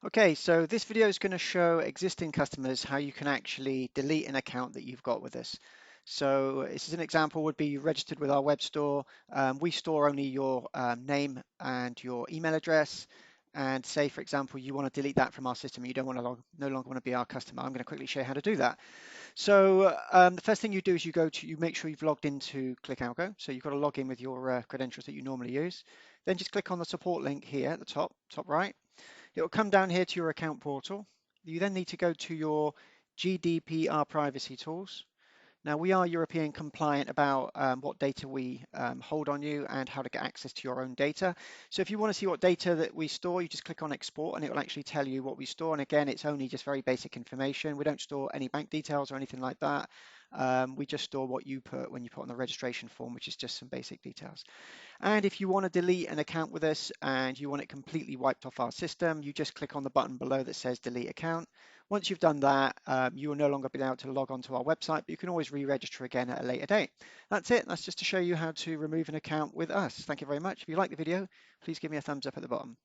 Okay, so this video is going to show existing customers how you can actually delete an account that you've got with us. So this is an example would be registered with our web store. We store only your name and your email address. And say, for example, you want to delete that from our system. You don't want to no longer want to be our customer. I'm going to quickly show you how to do that. So the first thing you do is you make sure you've logged into ClickAlgo. So you've got to log in with your credentials that you normally use. Then just click on the support link here at the top right. It will come down here to your account portal. You then need to go to your GDPR privacy tools. Now, we are European compliant about what data we hold on you and how to get access to your own data. So if you want to see what data that we store, you just click on export and it will actually tell you what we store. And again, it's only just very basic information. We don't store any bank details or anything like that. We just store what you put when you put on the registration form, which is just some basic details. And if you want to delete an account with us and you want it completely wiped off our system, you just click on the button below that says delete account. Once you've done that, you will no longer be able to log on to our website, but you can always re-register again at a later date. That's it. That's just to show you how to remove an account with us. Thank you very much. If you like the video, please give me a thumbs up at the bottom.